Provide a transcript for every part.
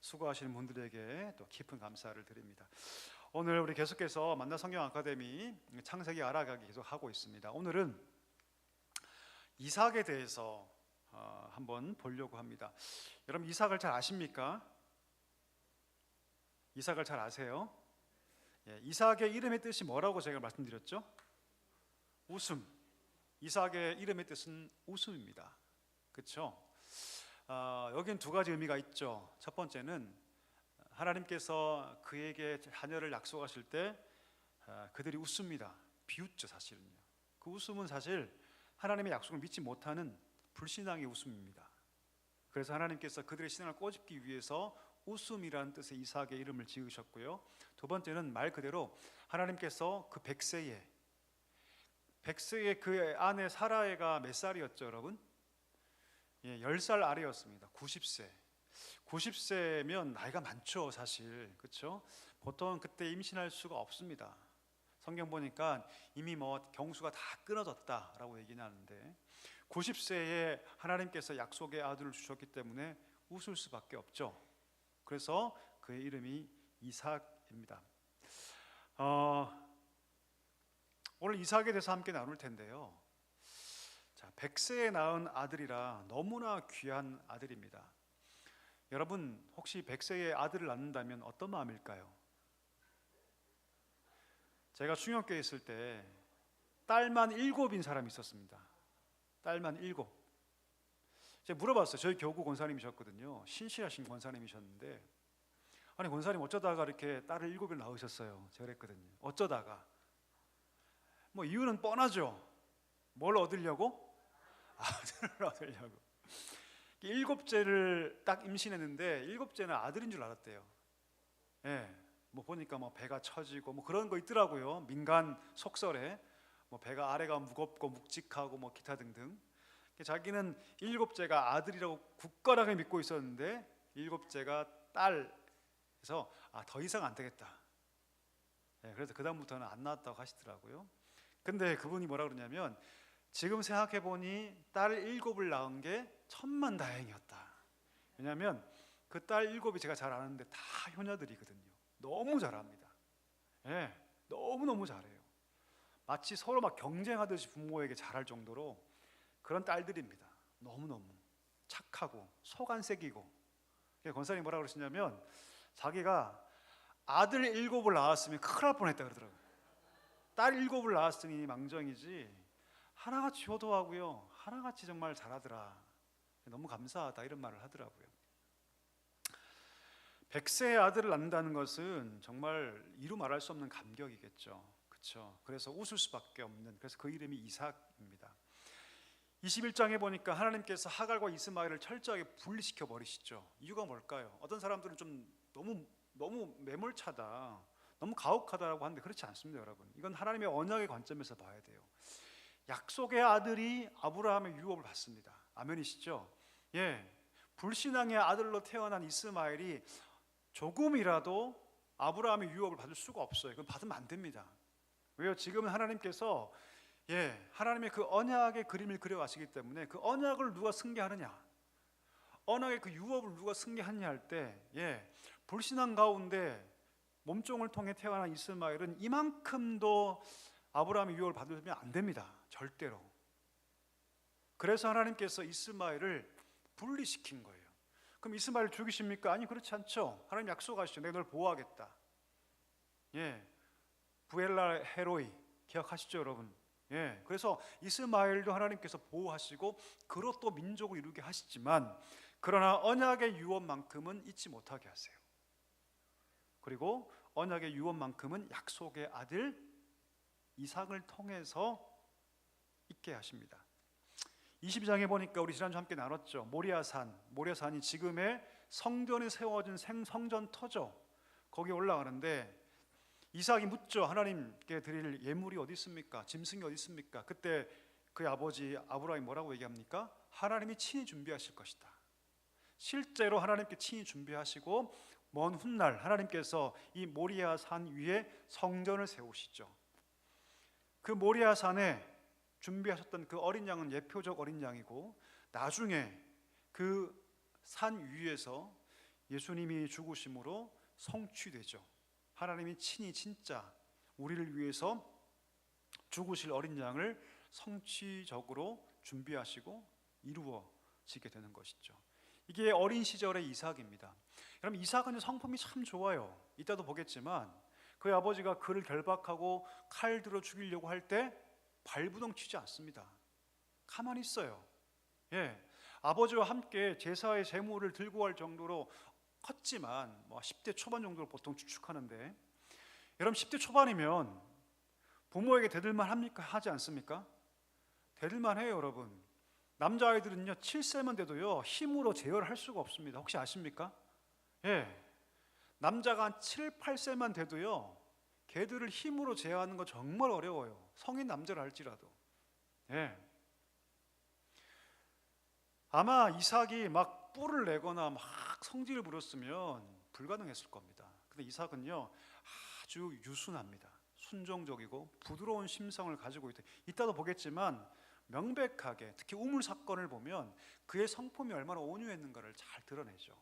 수고하시는 분들에게 또 깊은 감사를 드립니다. 오늘 우리 계속해서 만나 성경 아카데미 창세기 알아가기 계속 하고 있습니다. 오늘은 이삭에 대해서 한번 보려고 합니다. 여러분 이삭을 잘 아십니까? 이삭을 잘 아세요? 이삭의 이름의 뜻이 뭐라고 제가 말씀드렸죠? 웃음. 이삭의 이름의 뜻은 웃음입니다. 그렇죠? 여긴 두 가지 의미가 있죠. 첫 번째는 하나님께서 그에게 자녀를 약속하실 때 그들이 웃습니다. 비웃죠, 사실은요. 그 웃음은 사실 하나님의 약속을 믿지 못하는 불신앙의 웃음입니다. 그래서 하나님께서 그들의 신앙을 꼬집기 위해서 웃음이라는 뜻의 이삭의 이름을 지으셨고요. 두 번째는 말 그대로 하나님께서 그 백세의 그 아내 사라이가 몇 살이었죠, 여러분? 10살 아래였습니다. 90세면 나이가 많죠, 사실. 그렇죠? 보통 그때 임신할 수가 없습니다. 성경 보니까 이미 경수가 다 끊어졌다라고 얘기는 하는데 90세에 하나님께서 약속의 아들을 주셨기 때문에 웃을 수밖에 없죠. 그래서 그의 이름이 이삭입니다. 오늘 이삭에 대해서 함께 나눌 텐데요. 100세에 낳은 아들이라 너무나 귀한 아들입니다. 여러분 혹시 100세에 아들을 낳는다면 어떤 마음일까요? 제가 중학교에 있을 때 딸만 7인 사람이 있었습니다. 딸만 7. 제가 물어봤어요. 저희 교구 권사님이셨거든요. 신실하신 권사님이셨는데 아니 권사님 어쩌다가 이렇게 딸을 7을 낳으셨어요? 제가 그랬거든요. 어쩌다가 이유는 뻔하죠. 뭘 얻으려고? 아들을 얻으려고. 7째를 딱 임신했는데 7째는 아들인 줄 알았대요. 보니까 배가 처지고 그런 거 있더라고요. 민간 속설에 배가 아래가 무겁고 묵직하고 기타 등등. 자기는 7째가 아들이라고 굳건하게 믿고 있었는데 7째가 딸에서 더 이상 안 되겠다. 그래서 그 다음부터는 안 낳았다고 하시더라고요. 근데 그분이 뭐라 그러냐면 지금 생각해보니 딸 7을 낳은 게 천만다행이었다. 왜냐하면 그 딸 7이 제가 잘 아는데 다 효녀들이거든요. 너무 잘합니다. 너무너무 잘해요. 마치 서로 경쟁하듯이 부모에게 잘할 정도로 그런 딸들입니다. 너무너무 착하고 속안색이고. 권사님이 뭐라 그러시냐면 자기가 아들 7을 낳았으면 큰일 날 뻔했다 그러더라고요. 딸 7을 낳았으니 망정이지 하나같이 효도하고요 하나같이 정말 잘하더라, 너무 감사하다, 이런 말을 하더라고요. 100세의 아들을 낳는다는 것은 정말 이루 말할 수 없는 감격이겠죠. 그렇죠? 그래서 웃을 수밖에 없는, 그래서 그 이름이 이삭입니다. 21장에 보니까 하나님께서 하갈과 이스마엘을 철저하게 분리시켜 버리시죠. 이유가 뭘까요? 어떤 사람들은 좀 너무 매몰차다, 너무 가혹하다라고 하는데 그렇지 않습니다, 여러분. 이건 하나님의 언약의 관점에서 봐야 돼요. 약속의 아들이 아브라함의 유업을 받습니다. 아멘이시죠? 불신앙의 아들로 태어난 이스마엘이 조금이라도 아브라함의 유업을 받을 수가 없어요. 그건 받으면 안 됩니다. 왜요? 지금은 하나님께서 하나님의 그 언약의 그림을 그려가시기 때문에 그 언약을 누가 승계하느냐, 언약의 그 유업을 누가 승계하느냐 할 때 불신앙 가운데 몸종을 통해 태어난 이스마엘은 이만큼도 아브라함의 유업을 받으면 안 됩니다. 절대로. 그래서 하나님께서 이스마엘을 분리시킨 거예요. 그럼 이스마엘을 죽이십니까? 아니, 그렇지 않죠. 하나님 약속하시죠. 내가 널 보호하겠다. 부엘라 헤로이 기억하시죠, 여러분? 그래서 이스마엘도 하나님께서 보호하시고 그로 또 민족을 이루게 하시지만 그러나 언약의 유업만큼은 잊지 못하게 하세요. 그리고 언약의 유업만큼은 약속의 아들 이삭을 통해서 있게 하십니다. 22장에 보니까 우리 지난주 함께 나눴죠. 모리아산이 지금의 성전이 세워진 성전터죠. 거기 올라가는데 이삭이 묻죠. 하나님께 드릴 예물이 어디 있습니까? 짐승이 어디 있습니까? 그때 그의 아버지 아브라함이 뭐라고 얘기합니까? 하나님이 친히 준비하실 것이다. 실제로 하나님께 친히 준비하시고 먼 훗날 하나님께서 이 모리아산 위에 성전을 세우시죠. 그 모리아산에 준비하셨던 그 어린 양은 예표적 어린 양이고 나중에 그 산 위에서 예수님이 죽으심으로 성취되죠. 하나님이 친히 진짜 우리를 위해서 죽으실 어린 양을 성취적으로 준비하시고 이루어지게 되는 것이죠. 이게 어린 시절의 이삭입니다. 여러분, 이삭은 성품이 참 좋아요. 이따도 보겠지만 그의 아버지가 그를 결박하고 칼 들어 죽이려고 할 때 발부동 치지 않습니다. 가만히 있어요. 아버지와 함께 제사의 제물을 들고 갈 정도로 컸지만 10대 초반 정도로 보통 추측하는데, 여러분 10대 초반이면 부모에게 대들만 합니까? 하지 않습니까? 대들만 해요. 여러분, 남자아이들은요 7세만 돼도요 힘으로 제어를 할 수가 없습니다. 혹시 아십니까? 남자가 한 7, 8세만 돼도요 걔들을 힘으로 제어하는 거 정말 어려워요. 성인 남자를 할지라도. 아마 이삭이 막 뿔을 내거나 막 성질을 부렸으면 불가능했을 겁니다. 근데 이삭은요 아주 유순합니다. 순종적이고 부드러운 심성을 가지고 있다. 이따도 보겠지만 명백하게, 특히 우물 사건을 보면 그의 성품이 얼마나 온유했는가를 잘 드러내죠.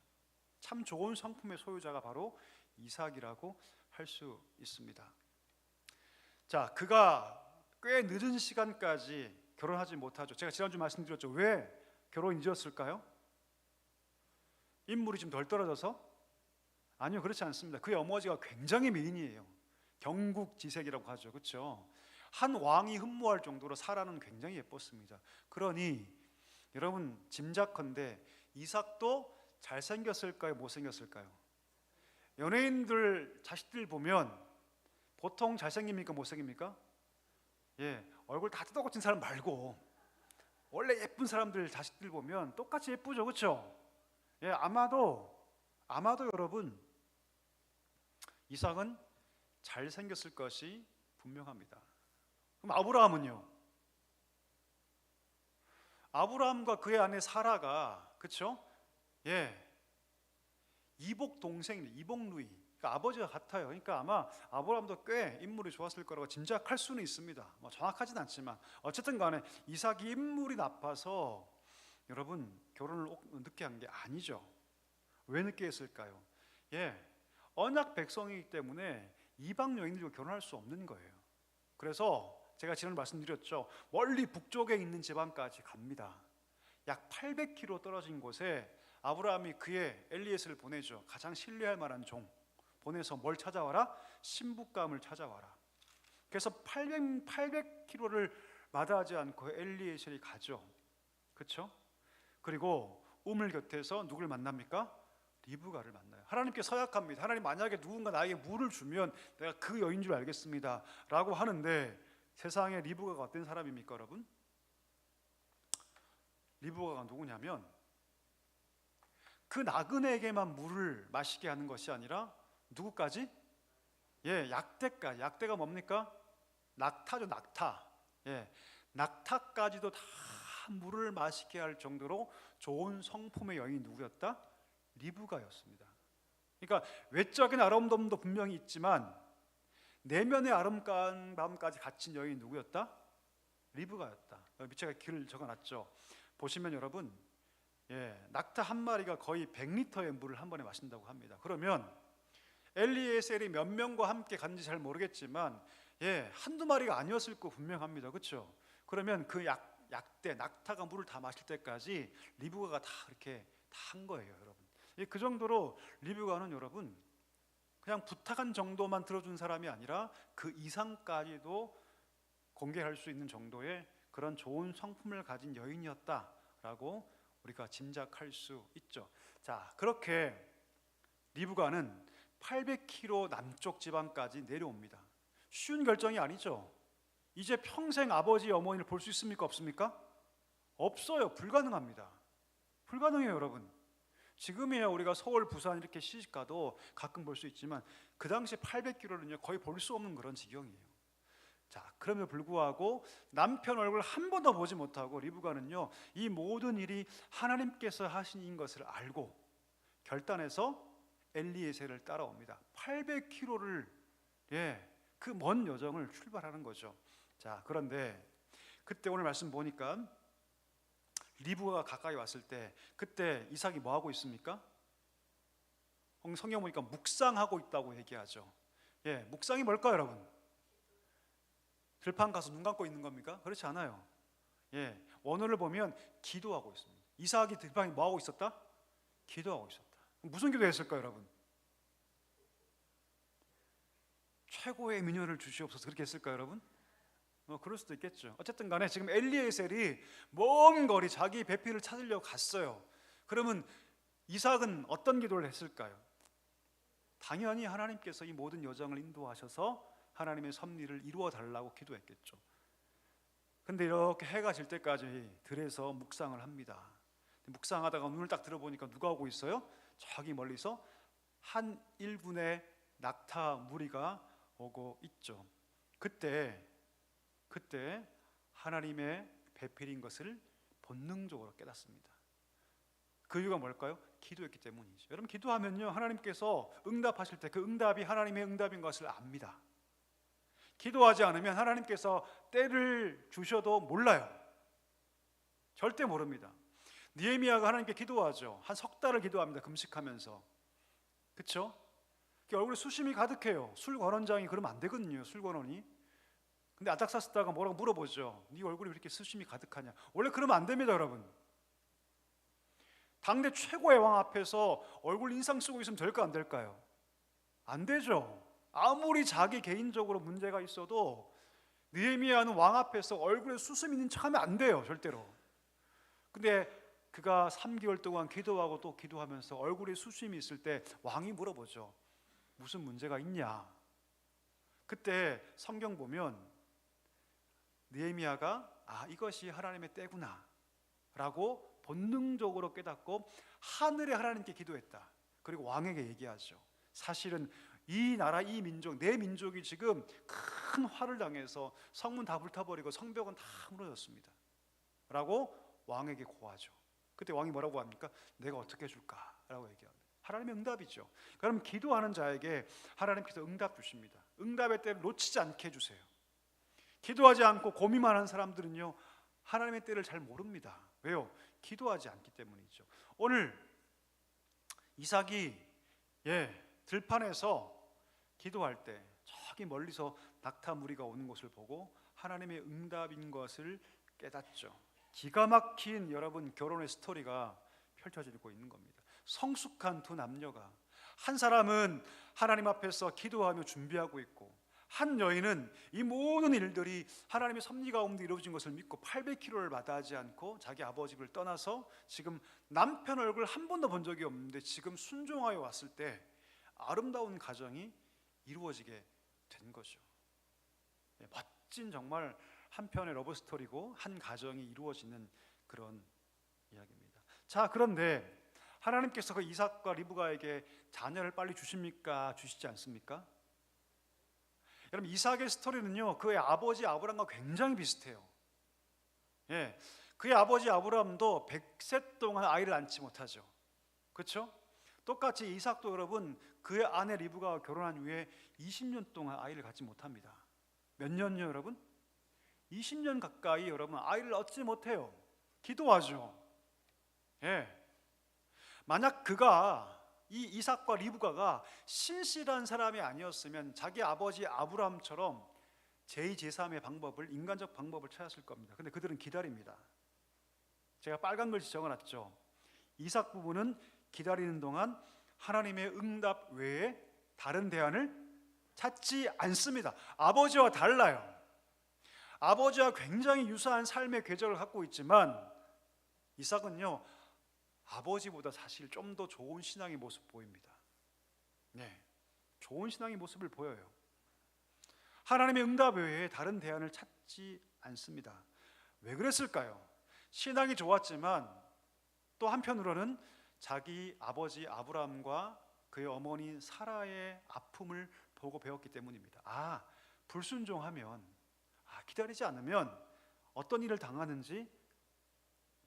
참 좋은 성품의 소유자가 바로 이삭이라고 할 수 있습니다. 자, 그가 꽤 늦은 시간까지 결혼하지 못하죠. 제가 지난주 말씀드렸죠. 왜 결혼이 늦었을까요? 인물이 좀 덜 떨어져서? 아니요, 그렇지 않습니다. 그의 어머니가 굉장히 미인이에요. 경국지색이라고 하죠. 그렇죠? 한 왕이 흠모할 정도로 사라는 굉장히 예뻤습니다. 그러니 여러분 짐작컨대 이삭도 잘생겼을까요? 못생겼을까요? 연예인들 자식들 보면 보통 잘생깁니까? 못생깁니까? 얼굴 다 뜯어고친 사람 말고 원래 예쁜 사람들 자식들 보면 똑같이 예쁘죠. 그렇죠? 아마도 여러분 이삭은 잘생겼을 것이 분명합니다. 그럼 아브라함은요? 아브라함과 그의 아내 사라가, 그렇죠? 이복 동생입니다. 이복 누이. 그러니까 아버지가 같아요. 그러니까 아마 아브라함도 꽤 인물이 좋았을 거라고 짐작할 수는 있습니다. 정확하진 않지만 어쨌든 간에 이삭이 인물이 나빠서 여러분 결혼을 늦게 한 게 아니죠. 왜 늦게 했을까요? 언약 백성이기 때문에 이방 여인들과 결혼할 수 없는 거예요. 그래서 제가 지난번에 말씀드렸죠. 멀리 북쪽에 있는 지방까지 갑니다. 약 800km 떨어진 곳에 아브라함이 그의 엘리에셀을 보내죠. 가장 신뢰할 만한 종 보내서 뭘 찾아와라? 신부감을 찾아와라. 그래서 800km를 마다하지 않고 엘리에셀이 가죠. 그렇죠? 그리고 우물 곁에서 누굴 만납니까? 리브가를 만나요. 하나님께 서약합니다. 하나님, 만약에 누군가 나에게 물을 주면 내가 그 여인 줄 알겠습니다 라고 하는데, 세상에 리브가가 어떤 사람입니까 여러분? 리브가가 누구냐면 그 나그네에게만 물을 마시게 하는 것이 아니라 누구까지? 약대까지. 약대가 뭡니까? 낙타죠. 낙타. 낙타까지도 다 물을 마시게 할 정도로 좋은 성품의 여인이 누구였다? 리브가였습니다. 그러니까 외적인 아름다움도 분명히 있지만 내면의 아름다움까지 갖춘 여인이 누구였다? 리브가였다. 밑에 길을 적어놨죠. 보시면 여러분, 낙타 한 마리가 거의 100리터의 물을 한 번에 마신다고 합니다. 그러면 엘리에셀이 몇 명과 함께 갔는지 잘 모르겠지만 한두 마리가 아니었을 거 분명합니다. 그렇죠? 그러면 그 약대 낙타가 물을 다 마실 때까지 리브가가 다 이렇게 다 한 거예요, 여러분. 그 정도로 리브가는 여러분 그냥 부탁한 정도만 들어준 사람이 아니라 그 이상까지도 공개할 수 있는 정도의 그런 좋은 성품을 가진 여인이었다라고 우리가 짐작할 수 있죠. 자, 그렇게 리브가는 800km 남쪽 지방까지 내려옵니다. 쉬운 결정이 아니죠. 이제 평생 아버지 어머니를 볼 수 있습니까? 없습니까? 없어요. 불가능합니다. 불가능해요, 여러분. 지금이야 우리가 서울, 부산 이렇게 시집 가도 가끔 볼 수 있지만 그 당시 800km는요 거의 볼 수 없는 그런 지경이에요. 자, 그럼에도 불구하고 남편 얼굴 한 번도 보지 못하고 리브가는요 이 모든 일이 하나님께서 하신 것을 알고 결단해서 엘리에셀을 따라옵니다. 800km를 그 먼 여정을 출발하는 거죠. 자, 그런데 그때 오늘 말씀 보니까 리브가가 가까이 왔을 때 그때 이삭이 뭐 하고 있습니까? 성경 보니까 묵상하고 있다고 얘기하죠. 예, 묵상이 뭘까요, 여러분? 들판 가서 눈 감고 있는 겁니까? 그렇지 않아요. 예, 원어를 보면 기도하고 있습니다. 이삭이 들판에 뭐 하고 있었다? 기도하고 있었다. 무슨 기도했을까요, 여러분? 최고의 미녀를 주시옵소서 그렇게 했을까요, 여러분? 그럴 수도 있겠죠. 어쨌든 간에 지금 엘리에셀이 먼 거리 자기 배필을 찾으려고 갔어요. 그러면 이삭은 어떤 기도를 했을까요? 당연히 하나님께서 이 모든 여정을 인도하셔서 하나님의 섭리를 이루어 달라고 기도했겠죠. 근데 이렇게 해가 질 때까지 들에서 묵상을 합니다. 묵상하다가 눈을 딱 들어보니까 누가 오고 있어요? 저기 멀리서 한 1군의 낙타 무리가 오고 있죠. 그때 하나님의 배필인 것을 본능적으로 깨닫습니다. 그 이유가 뭘까요? 기도했기 때문이죠. 여러분, 기도하면요 하나님께서 응답하실 때 그 응답이 하나님의 응답인 것을 압니다. 기도하지 않으면 하나님께서 때를 주셔도 몰라요. 절대 모릅니다. 느헤미야가 하나님께 기도하죠. 한 석 달을 기도합니다. 금식하면서. 그렇죠? 얼굴에 수심이 가득해요. 술권원장이 그러면 안 되거든요. 술권원이. 근데 아닥사스다가 뭐라고 물어보죠. 네 얼굴이 왜 이렇게 수심이 가득하냐. 원래 그러면 안 됩니다, 여러분. 당대 최고의 왕 앞에서 얼굴 인상 쓰고 있으면 될까 안 될까요? 안 되죠. 아무리 자기 개인적으로 문제가 있어도 느헤미야는 왕 앞에서 얼굴에 수심 있는 척하면 안 돼요, 절대로. 근데 그가 3개월 동안 기도하고 또 기도하면서 얼굴에 수심이 있을 때 왕이 물어보죠. 무슨 문제가 있냐? 그때 성경 보면 느헤미야가 이것이 하나님의 때구나 라고 본능적으로 깨닫고 하늘의 하나님께 기도했다. 그리고 왕에게 얘기하죠. 사실은 이 나라, 이 민족, 내 민족이 지금 큰 화를 당해서 성문 다 불타버리고 성벽은 다 무너졌습니다 라고 왕에게 고하죠. 그때 왕이 뭐라고 합니까? 내가 어떻게 해줄까? 라고 얘기합니다. 하나님의 응답이죠. 그럼 기도하는 자에게 하나님께서 응답 주십니다. 응답의 때를 놓치지 않게 해주세요. 기도하지 않고 고민만 하는 사람들은요 하나님의 때를 잘 모릅니다. 왜요? 기도하지 않기 때문이죠. 오늘 이삭이 들판에서 기도할 때 저기 멀리서 낙타 무리가 오는 것을 보고 하나님의 응답인 것을 깨닫죠. 기가 막힌 여러분 결혼의 스토리가 펼쳐지고 있는 겁니다. 성숙한 두 남녀가, 한 사람은 하나님 앞에서 기도하며 준비하고 있고 한 여인은 이 모든 일들이 하나님의 섭리 가운데 이루어진 것을 믿고 800km를 마다하지 않고 자기 아버지 집을 떠나서 지금 남편 얼굴 한 번도 본 적이 없는데 지금 순종하여 왔을 때 아름다운 가정이 이루어지게 된 거죠. 멋진 정말 한편의 러브스토리고 한 가정이 이루어지는 그런 이야기입니다. 자, 그런데 하나님께서 그 이삭과 리브가에게 자녀를 빨리 주십니까? 주시지 않습니까? 여러분, 이삭의 스토리는요 그의 아버지 아브람과 굉장히 비슷해요. 그의 아버지 아브람도 100세 동안 아이를 낳지 못하죠. 그렇죠? 똑같이 이삭도 여러분 그의 아내 리브가와 결혼한 후에 20년 동안 아이를 갖지 못합니다. 몇 년요 여러분? 20년 가까이 여러분 아이를 얻지 못해요. 기도하죠. 만약 그가 이 이삭과 리브가가 신실한 사람이 아니었으면 자기 아버지 아브람처럼 제2, 제3의 방법을, 인간적 방법을 찾았을 겁니다. 근데 그들은 기다립니다. 제가 빨간 글씨 적어놨죠. 이삭 부부는 기다리는 동안 하나님의 응답 외에 다른 대안을 찾지 않습니다. 아버지와 달라요. 아버지와 굉장히 유사한 삶의 궤적을 갖고 있지만 이삭은요 아버지보다 사실 좀 더 좋은 신앙의 모습 보입니다. 좋은 신앙의 모습을 보여요. 하나님의 응답 외에 다른 대안을 찾지 않습니다. 왜 그랬을까요? 신앙이 좋았지만 또 한편으로는 자기 아버지 아브람과 그의 어머니 사라의 아픔을 보고 배웠기 때문입니다. 불순종하면, 기다리지 않으면 어떤 일을 당하는지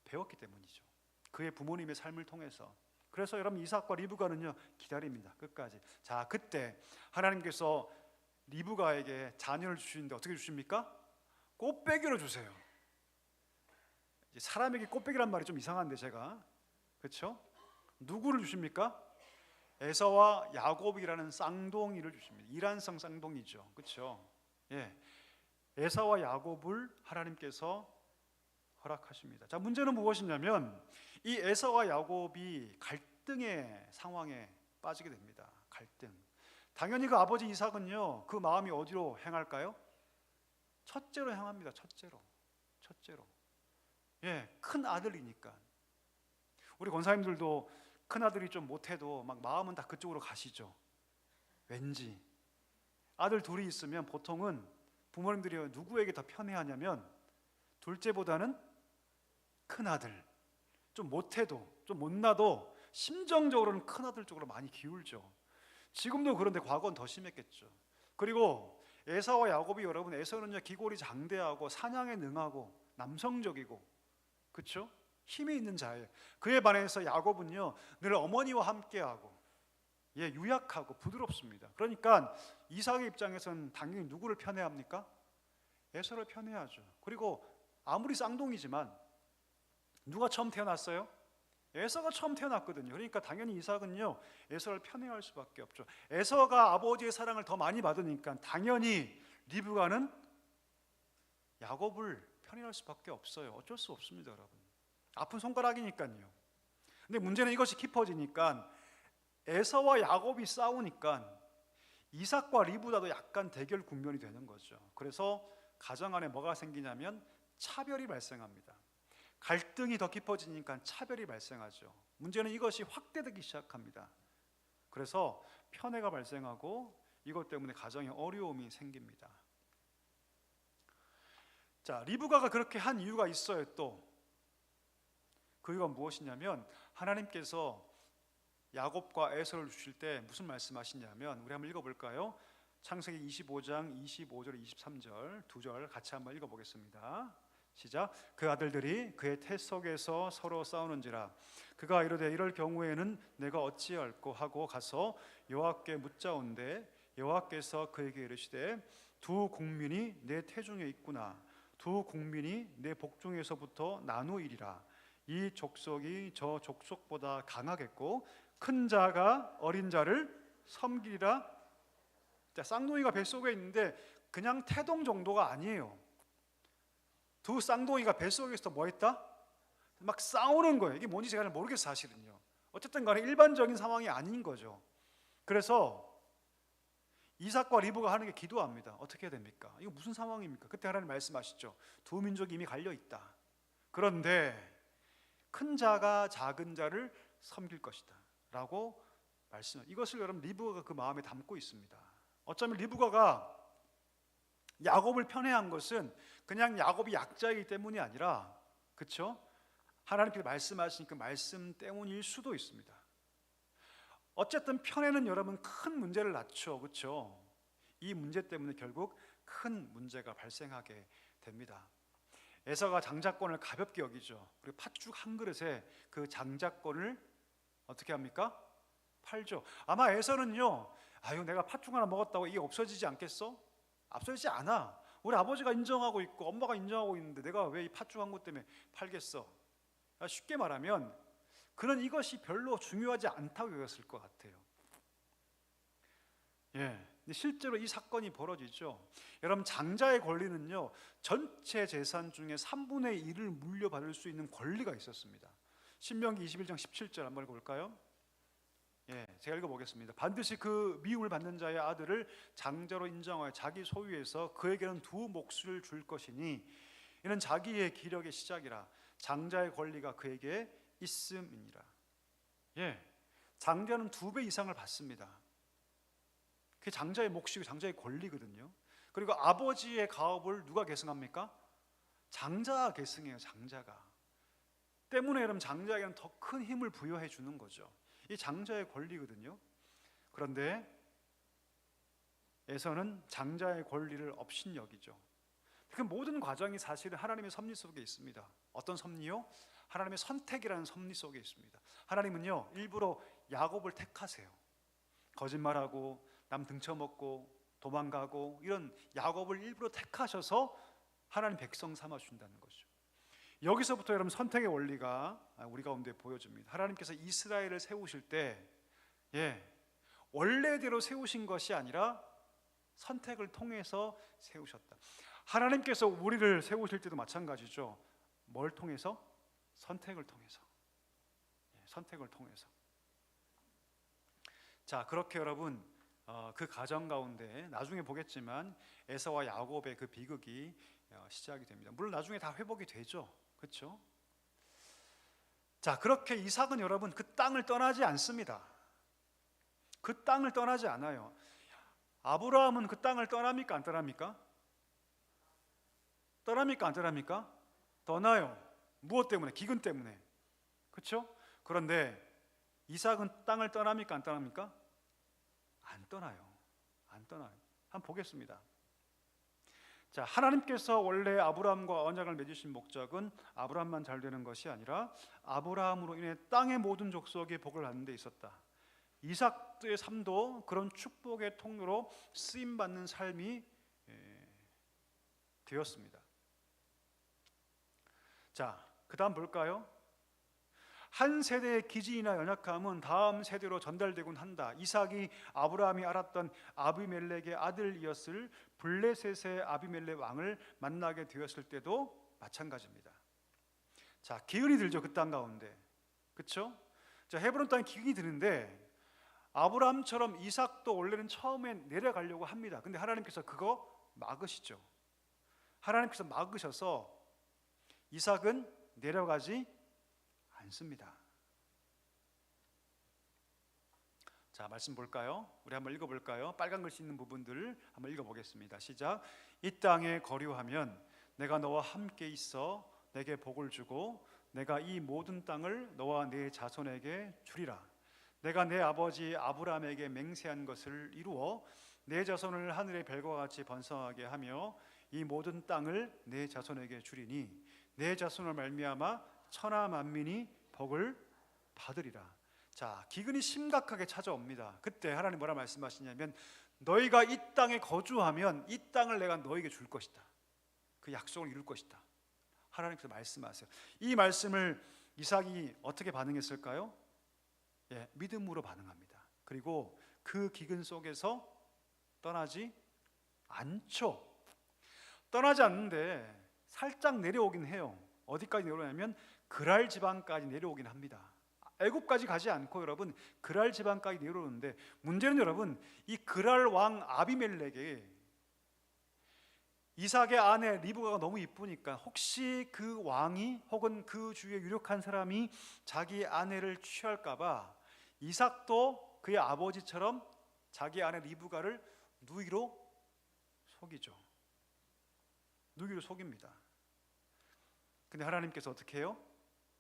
배웠기 때문이죠. 그의 부모님의 삶을 통해서. 그래서 여러분 이삭과 리브가는요 기다립니다. 끝까지. 자, 그때 하나님께서 리브가에게 자녀를 주시는데 어떻게 주십니까? 꽃배기로 주세요. 사람에게 꽃배기란 말이 좀 이상한데 제가, 그렇죠? 누구를 주십니까? 에서와 야곱이라는 쌍둥이를 주십니다. 이란성 쌍둥이죠. 그렇죠? 예. 에서와 야곱을 하나님께서 허락하십니다. 자, 문제는 무엇이냐면 이 에서와 야곱이 갈등의 상황에 빠지게 됩니다. 갈등. 당연히 그 아버지 이삭은요, 그 마음이 어디로 향할까요? 첫째로 향합니다. 첫째로. 예, 큰 아들이니까. 우리 권사님들도 큰 아들이 좀 못해도 막 마음은 다 그쪽으로 가시죠. 왠지 아들 둘이 있으면 보통은 부모님들이 누구에게 더 편애하냐면 둘째보다는 큰 아들. 좀 못해도 좀 못나도 심정적으로는 큰 아들 쪽으로 많이 기울죠. 지금도 그런데 과거는 더 심했겠죠. 그리고 에사와 야곱이 여러분, 에사는요 기골이 장대하고 사냥에 능하고 남성적이고, 그렇죠? 힘이 있는 자예요. 그에 반해서 야곱은요 늘 어머니와 함께하고, 예, 유약하고 부드럽습니다. 그러니까 이삭의 입장에서는 당연히 누구를 편애합니까? 에서를 편애하죠. 그리고 아무리 쌍둥이지만 누가 처음 태어났어요? 에서가 처음 태어났거든요. 그러니까 당연히 이삭은요 에서를 편애할 수밖에 없죠. 에서가 아버지의 사랑을 더 많이 받으니까 당연히 리브가는 야곱을 편애할 수밖에 없어요. 어쩔 수 없습니다, 여러분. 아픈 손가락이니까요. 근데 문제는 이것이 깊어지니까 에서와 야곱이 싸우니까 이삭과 리브가도 약간 대결 국면이 되는 거죠. 그래서 가정 안에 뭐가 생기냐면 차별이 발생합니다. 갈등이 더 깊어지니까 차별이 발생하죠. 문제는 이것이 확대되기 시작합니다. 그래서 편애가 발생하고 이것 때문에 가정에 어려움이 생깁니다. 자, 리브가가 그렇게 한 이유가 있어요. 또 그 이유가 무엇이냐면 하나님께서 야곱과 에서를 주실 때 무슨 말씀하시냐면, 우리 한번 읽어볼까요? 창세기 25장 25절 23절 두 절 같이 한번 읽어보겠습니다. 시작. 그 아들들이 그의 태 속에서 서로 싸우는지라 그가 이르되 이럴 경우에는 내가 어찌할꼬 하고 가서 여호와께 묻자온대 여호와께서 그에게 이르시되 두 국민이 내 태중에 있구나. 두 국민이 내 복중에서부터 나누이리라. 이 족속이 저 족속보다 강하겠고 큰 자가 어린 자를 섬기리라. 자, 쌍둥이가 뱃속에 있는데 그냥 태동 정도가 아니에요. 두 쌍둥이가 뱃속에서 뭐 했다? 막 싸우는 거예요. 이게 뭔지 제가 잘 모르겠어요, 사실은요. 어쨌든 간에 일반적인 상황이 아닌 거죠. 그래서 이삭과 리브가 하는 게 기도합니다. 어떻게 해야 됩니까? 이거 무슨 상황입니까? 그때 하나님 말씀하시죠. 두 민족이 이미 갈려 있다. 그런데 큰 자가 작은 자를 섬길 것이다 라고 말씀. 이것을 여러분 리브가가 그 마음에 담고 있습니다. 어쩌면 리브가가 야곱을 편애한 것은 그냥 야곱이 약자이기 때문이 아니라, 그렇죠? 하나님께서 말씀하신 그 말씀 때문일 수도 있습니다. 어쨌든 편애는 여러분 큰 문제를 낳죠, 그렇죠? 이 문제 때문에 결국 큰 문제가 발생하게 됩니다. 에서가 장자권을 가볍게 여기죠. 그리고 팥죽 한 그릇에 그 장자권을 어떻게 합니까? 팔죠. 아마 에서는요, 아유 내가 팥죽 하나 먹었다고 이게 없어지지 않겠어? 없어지지 않아. 우리 아버지가 인정하고 있고 엄마가 인정하고 있는데 내가 왜 이 팥죽 한 것 때문에 팔겠어? 쉽게 말하면 그는 이것이 별로 중요하지 않다고 여겼을 것 같아요. 예. 근데 실제로 이 사건이 벌어지죠. 여러분, 장자의 권리는요 전체 재산 중에 3분의 1을 물려받을 수 있는 권리가 있었습니다. 신명기 21장 17절 한번 읽어볼까요? 예, 제가 읽어보겠습니다. 반드시 그 미움을 받는 자의 아들을 장자로 인정하여 자기 소유에서 그에게는 두 몫을 줄 것이니 이는 자기의 기력의 시작이라 장자의 권리가 그에게 있음이니라. 예, 장자는 2배 이상을 받습니다. 그게 장자의 몫이고 장자의 권리거든요. 그리고 아버지의 가업을 누가 계승합니까? 장자가 계승해요. 장자가. 때문에 여러분 장자에게는 더 큰 힘을 부여해 주는 거죠. 이 장자의 권리거든요. 그런데 에서는 장자의 권리를 업신여기죠. 그 모든 과정이 사실은 하나님의 섭리 속에 있습니다. 어떤 섭리요? 하나님의 선택이라는 섭리 속에 있습니다. 하나님은요 일부러 야곱을 택하세요. 거짓말하고 남 등쳐먹고 도망가고 이런 야곱을 일부러 택하셔서 하나님 백성 삼아 주신다는 거죠. 여기서부터 여러분 선택의 원리가 우리 가운데 보여집니다. 하나님께서 이스라엘을 세우실 때, 예, 원래대로 세우신 것이 아니라 선택을 통해서 세우셨다. 하나님께서 우리를 세우실 때도 마찬가지죠. 뭘 통해서? 선택을 통해서. 선택을 통해서. 자, 그렇게 여러분 그 가정 가운데 나중에 보겠지만 에사와 야곱의 그 비극이 시작이 됩니다. 물론 나중에 다 회복이 되죠. 그렇죠? 자, 그렇게 이삭은 여러분 그 땅을 떠나지 않습니다. 그 땅을 떠나지 않아요. 아브라함은 그 땅을 떠납니까? 안 떠납니까? 떠납니까? 안 떠납니까? 떠나요. 무엇 때문에? 기근 때문에. 그렇죠? 그런데 이삭은 땅을 떠납니까? 안 떠납니까? 안 떠나요. 안 떠나요. 한번 보겠습니다. 자, 하나님께서 원래 아브라함과 언약을 맺으신 목적은 아브라함만 잘 되는 것이 아니라 아브라함으로 인해 땅의 모든 족속이 복을 받는 데 있었다. 이삭의 삶도 그런 축복의 통로로 쓰임 받는 삶이 되었습니다. 자, 그다음 볼까요? 한 세대의 기진이나 연약함은 다음 세대로 전달되곤 한다. 이삭이 아브라함이 알았던 아비멜렉의 아들이었을 블레셋의 아비멜렉 왕을 만나게 되었을 때도 마찬가지입니다. 자, 기근이 들죠. 그 땅 가운데. 그렇죠? 자, 헤브론 땅에 기근이 드는데 아브라함처럼 이삭도 원래는 처음엔 내려가려고 합니다. 근데 하나님께서 그거 막으시죠. 하나님께서 막으셔서 이삭은 내려가지 않습니다. 자, 말씀 볼까요? 우리 한번 읽어볼까요? 빨간 글씨 있는 부분들을 한번 읽어보겠습니다. 시작. 이 땅에 거류하면 내가 너와 함께 있어 내게 복을 주고 내가 이 모든 땅을 너와 네 자손에게 주리라. 내가 내 아버지 아브라함에게 맹세한 것을 이루어 내 자손을 하늘의 별과 같이 번성하게 하며 이 모든 땅을 내 자손에게 주리니 내 자손을 말미암아 천하 만민이 복을 받으리라. 자, 기근이 심각하게 찾아옵니다. 그때 하나님 뭐라 말씀하시냐면 너희가 이 땅에 거주하면 이 땅을 내가 너희에게 줄 것이다. 그 약속을 이룰 것이다. 하나님께서 말씀하세요. 이 말씀을 이삭이 어떻게 반응했을까요? 예, 믿음으로 반응합니다. 그리고 그 기근 속에서 떠나지 않죠. 떠나지 않는데 살짝 내려오긴 해요. 어디까지 내려오냐면 그랄 지방까지 내려오긴 합니다. 애굽까지 가지 않고 여러분 그랄 지방까지 내려오는데 문제는 여러분 이 그랄 왕 아비멜렉이 이삭의 아내 리브가가 너무 이쁘니까 혹시 그 왕이 혹은 그 주위에 유력한 사람이 자기 아내를 취할까 봐 이삭도 그의 아버지처럼 자기 아내 리브가를 누이로 속이죠. 누이로 속입니다. 근데 하나님께서 어떻게 해요?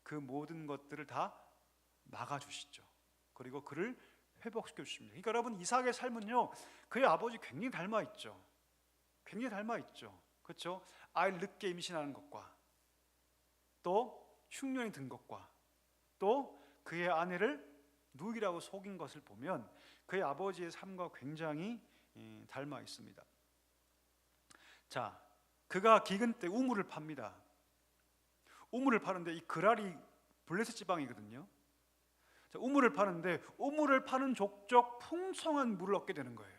그 모든 것들을 다 막아주시죠. 그리고 그를 회복시켜 주십니다. 그러니까 여러분 이삭의 삶은요 그의 아버지 굉장히 닮아 있죠. 굉장히 닮아 있죠. 그렇죠? 아이를 늦게 임신하는 것과 또 흉년이 든 것과 또 그의 아내를 누이라고 속인 것을 보면 그의 아버지의 삶과 굉장히 닮아 있습니다. 자, 그가 기근 때 우물을 팝니다. 우물을 파는데 이 그랄이 블레셋 지방이거든요. 자, 우물을 파는데 우물을 파는 족족 풍성한 물을 얻게 되는 거예요.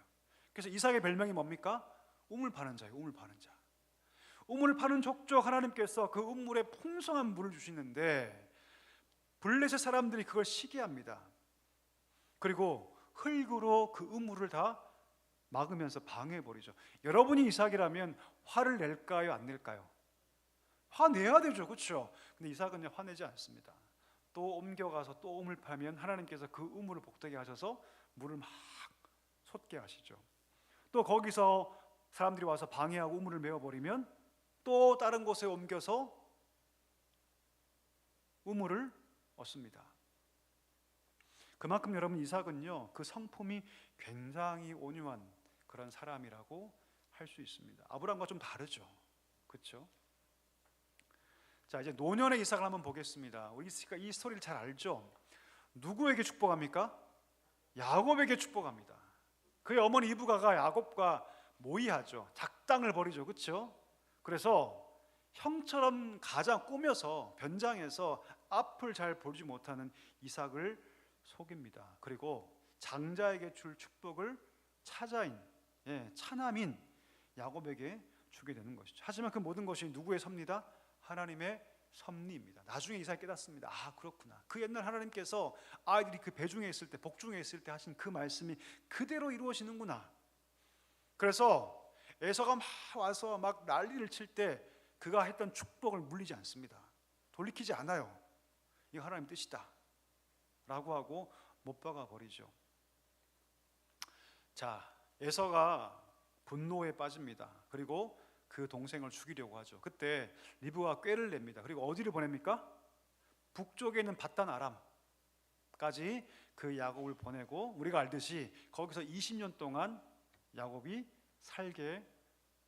그래서 이삭의 별명이 뭡니까? 우물 파는 자예요. 우물 파는 자. 우물을 파는 족족 하나님께서 그 우물에 풍성한 물을 주시는데 블레셋 사람들이 그걸 시기합니다. 그리고 흙으로 그 우물을 다 막으면서 방해해버리죠. 여러분이 이삭이라면 화를 낼까요? 안 낼까요? 화내야 되죠. 그렇죠? 근데 이삭은 화내지 않습니다. 또 옮겨가서 또 우물 파면 하나님께서 그 우물을 복되게 하셔서 물을 막 솟게 하시죠. 또 거기서 사람들이 와서 방해하고 우물을 메워버리면 또 다른 곳에 옮겨서 우물을 얻습니다. 그만큼 여러분 이삭은요 그 성품이 굉장히 온유한 그런 사람이라고 할 수 있습니다. 아브라함과 좀 다르죠. 그렇죠? 자, 이제 노년의 이삭을 한번 보겠습니다. 우리 이 스토리를 잘 알죠? 누구에게 축복합니까? 야곱에게 축복합니다. 그의 어머니 이브가가 야곱과 모의하죠. 작당을 벌이죠. 그렇죠? 그래서 형처럼 가장 꾸며서 변장해서 앞을 잘 보지 못하는 이삭을 속입니다. 그리고 장자에게 줄 축복을 차자인, 차남인 야곱에게 주게 되는 것이죠. 하지만 그 모든 것이 누구의 섭리다? 하나님의 섭리입니다. 나중에 이삭이 깨닫습니다. 아, 그렇구나. 그 옛날 하나님께서 아이들이 그 배중에 있을 때, 복중에 있을 때 하신 그 말씀이 그대로 이루어지는구나. 그래서 에서가 막 와서 막 난리를 칠 때 그가 했던 축복을 물리지 않습니다. 돌이키지 않아요. 이거 하나님 뜻이다 라고 하고 못 박아 버리죠. 자, 에서가 분노에 빠집니다. 그리고 그 동생을 죽이려고 하죠. 그때 리브가 꾀를 냅니다. 그리고 어디를 보냅니까? 북쪽에 있는 바단 아람까지 그 야곱을 보내고, 우리가 알듯이 거기서 20년 동안 야곱이 살게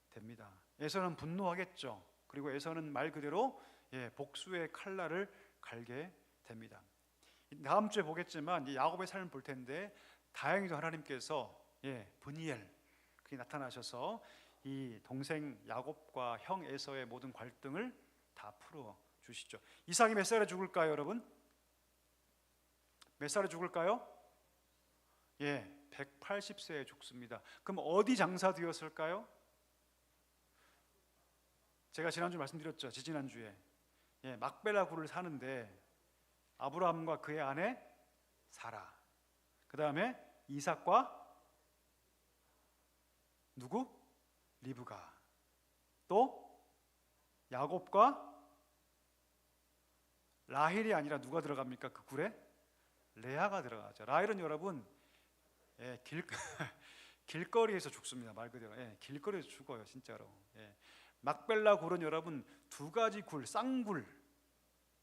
됩니다. 에서는 분노하겠죠. 그리고 에서는 말 그대로 복수의 칼날을 갈게 됩니다. 다음 주에 보겠지만 야곱의 삶을 볼 텐데, 다행히도 하나님께서 브니엘 그게 나타나셔서 이 동생 야곱과 형 에서의 모든 갈등을 다 풀어 주시죠. 이삭이 몇 살에 죽을까요, 여러분? 몇 살에 죽을까요? 180세에 죽습니다. 그럼 어디 장사되었을까요? 제가 지난주 말씀드렸죠. 지지난주에 막벨라 굴을 사는데 아브라함과 그의 아내 사라, 그 다음에 이삭과 누구? 리브가, 또 야곱과 라헬이 아니라 누가 들어갑니까? 그 굴에 레아가 들어가죠. 라헬은 여러분 길거리에서 죽습니다. 말 그대로 길거리에서 죽어요, 진짜로. 막벨라 굴은 여러분 두 가지 굴, 쌍굴,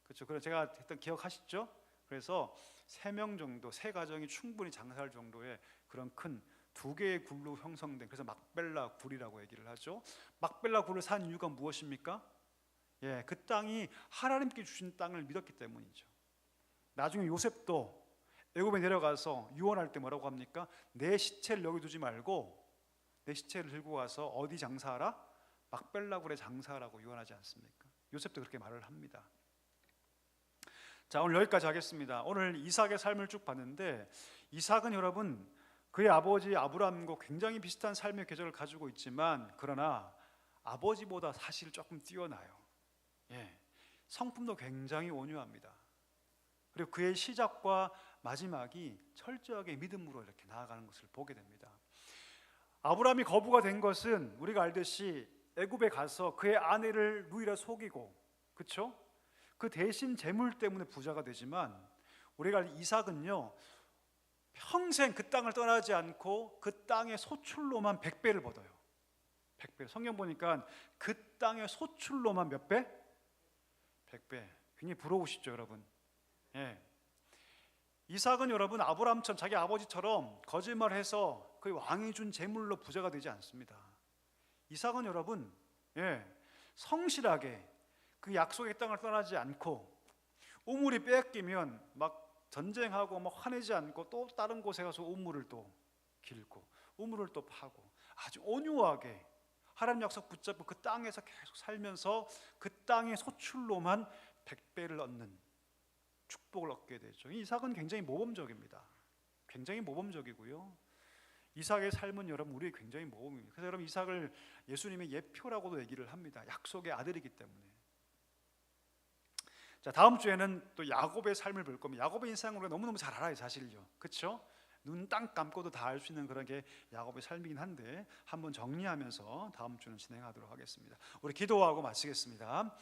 그렇죠. 그래서 제가 했던 기억하시죠? 그래서 3명 정도, 3가정이 충분히 장사할 정도의 그런 큰 2개의 굴로 형성된, 그래서 막벨라 굴이라고 얘기를 하죠. 막벨라 굴을 산 이유가 무엇입니까? 그 땅이 하나님께 주신 땅을 믿었기 때문이죠. 나중에 요셉도 애굽에 내려가서 유언할 때 뭐라고 합니까? 내 시체를 여기 두지 말고 내 시체를 들고 가서 어디 장사하라? 막벨라 굴에 장사하라고 유언하지 않습니까? 요셉도 그렇게 말을 합니다. 자, 오늘 여기까지 하겠습니다. 오늘 이삭의 삶을 쭉 봤는데, 이삭은 여러분 그의 아버지 아브라함과 굉장히 비슷한 삶의 궤적을 가지고 있지만, 그러나 아버지보다 사실 조금 뛰어나요. 성품도 굉장히 온유합니다. 그리고 그의 시작과 마지막이 철저하게 믿음으로 이렇게 나아가는 것을 보게 됩니다. 아브라함이 거부가 된 것은 우리가 알듯이 애굽에 가서 그의 아내를 누이라 속이고, 그렇죠? 그 대신 재물 때문에 부자가 되지만, 우리가 이삭은요 평생 그 땅을 떠나지 않고 그 땅의 소출로만 100배를 얻어요. 100배. 성경 보니까 그 땅의 소출로만 몇 배? 100배. 굉장히 부러우시죠, 여러분? 이삭은 여러분 아브라함처럼 자기 아버지처럼 거짓말해서 그 왕이 준 재물로 부자가 되지 않습니다. 이삭은 여러분 성실하게 그 약속의 땅을 떠나지 않고, 우물이 뺏기면 막 전쟁하고 막 화내지 않고 또 다른 곳에 가서 우물을 또 길고 우물을 또 파고 아주 온유하게 하나님 약속 붙잡고 그 땅에서 계속 살면서 그 땅의 소출로만 100배를 얻는 축복을 얻게 되죠. 이삭은 굉장히 모범적입니다. 굉장히 모범적이고요. 이삭의 삶은 여러분 우리의 굉장히 모범입니다. 그래서 여러분 이삭을 예수님의 예표라고도 얘기를 합니다. 약속의 아들이기 때문에. 자, 다음 주에는 또 야곱의 삶을 볼 겁니다. 야곱의 인생을 우리가 너무너무 잘 알아요, 사실요. 그렇죠? 눈 딱 감고도 다 알 수 있는 그런 게 야곱의 삶이긴 한데, 한번 정리하면서 다음 주는 진행하도록 하겠습니다. 우리 기도하고 마치겠습니다.